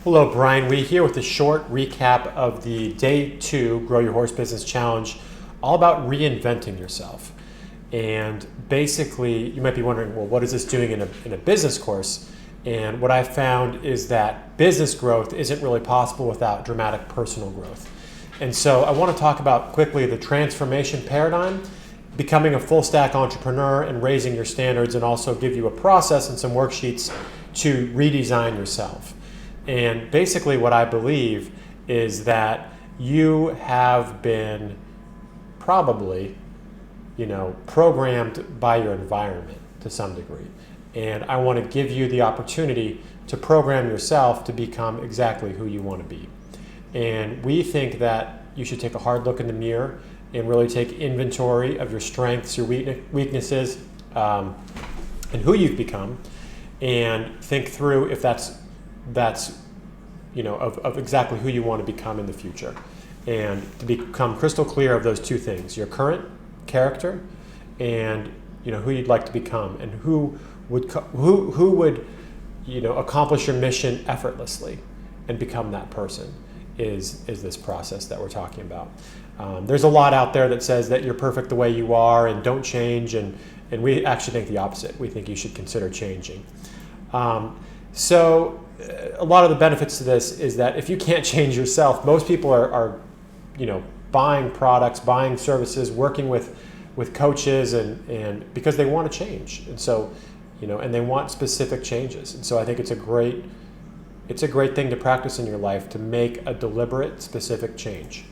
Hello, Brian Wee here with a short recap of the Day 2 Grow Your Horse Business Challenge, all about reinventing yourself. And basically, you might be wondering, well, what is this doing in a business course? And what I've found is that business growth isn't really possible without dramatic personal growth. And so I want to talk about quickly the transformation paradigm, becoming a full stack entrepreneur and raising your standards, and also give you a process and some worksheets to redesign yourself. And basically what I believe is that you have been probably, programmed by your environment to some degree. And I want to give you the opportunity to program yourself to become exactly who you want to be. And we think that you should take a hard look in the mirror and really take inventory of your strengths, your weaknesses, and who you've become, and think through if that's of exactly who you want to become in the future, and to become crystal clear of those two things: your current character and who you'd like to become, and who would accomplish your mission effortlessly and become that person is this process that we're talking about. There's a lot out there that says that you're perfect the way you are and don't change, and we actually think the opposite. We think you should consider changing. So a lot of the benefits to this is that if you can't change yourself, most people are buying products, buying services, working with coaches, and because they want to change, and so and they want specific changes. And so I think it's a great thing to practice in your life, to make a deliberate, specific change.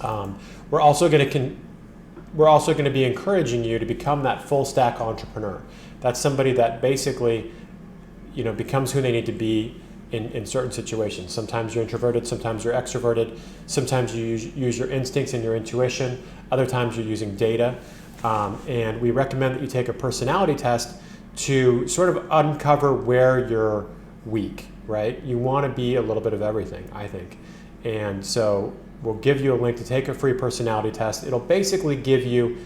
We're also going to be encouraging you to become that full stack entrepreneur. That's somebody that basically becomes who they need to be in certain situations. Sometimes you're introverted, sometimes you're extroverted, sometimes you use your instincts and your intuition, other times you're using data. And we recommend that you take a personality test to sort of uncover where you're weak, right? You want to be a little bit of everything, I think. And so we'll give you a link to take a free personality test. It'll basically give you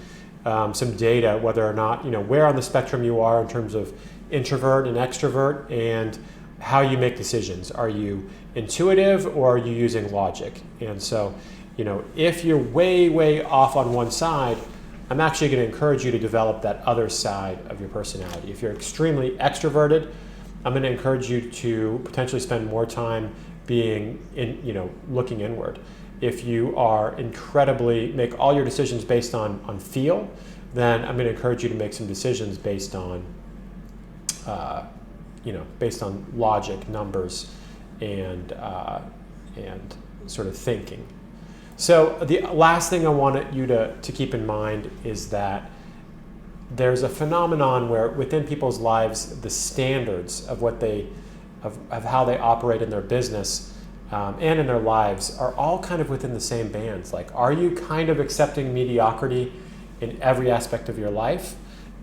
some data, whether or not, where on the spectrum you are in terms of introvert and extrovert, and how you make decisions. Are you intuitive or are you using logic? And so, if you're way off on one side, I'm actually going to encourage you to develop that other side of your personality. If you're extremely extroverted, I'm going to encourage you to potentially spend more time being looking inward. If you are make all your decisions based on feel, then I'm going to encourage you to make some decisions based on logic, numbers, and sort of thinking. So the last thing I want you to keep in mind is that there's a phenomenon where within people's lives, the standards of how they operate in their business and in their lives are all kind of within the same bands. Like, are you kind of accepting mediocrity in every aspect of your life?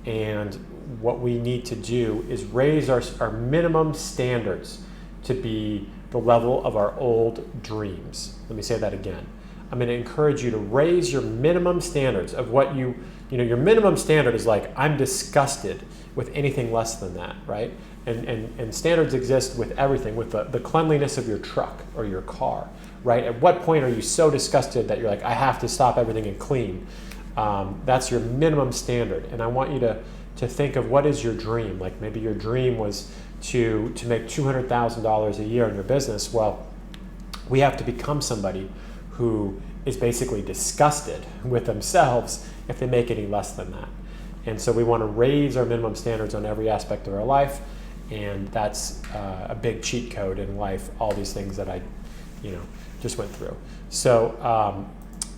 And what we need to do is raise our minimum standards to be the level of our old dreams. Let me say that again. I'm going to encourage you to raise your minimum standards of what your minimum standard is like, I'm disgusted with anything less than that, right? And standards exist with everything, with the cleanliness of your truck or your car, right? At what point are you so disgusted that you're like, I have to stop everything and clean? That's your minimum standard. And I want you to think of, what is your dream? Like, maybe your dream was to make $200,000 a year in your business. Well, we have to become somebody who is basically disgusted with themselves if they make any less than that. And so we want to raise our minimum standards on every aspect of our life, and that's a big cheat code in life, all these things that I just went through. So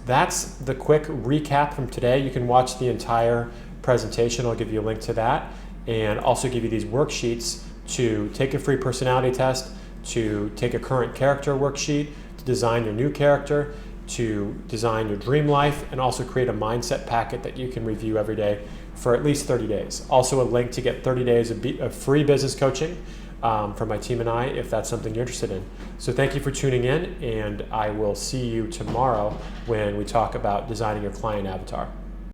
that's the quick recap from today. You can watch the entire presentation. I'll give you a link to that, and also give you these worksheets to take a free personality test, to take a current character worksheet, to design your new character, to design your dream life, and also create a mindset packet that you can review every day for at least 30 days. Also a link to get 30 days of free business coaching from my team and I, if that's something you're interested in. So thank you for tuning in, and I will see you tomorrow when we talk about designing your client avatar.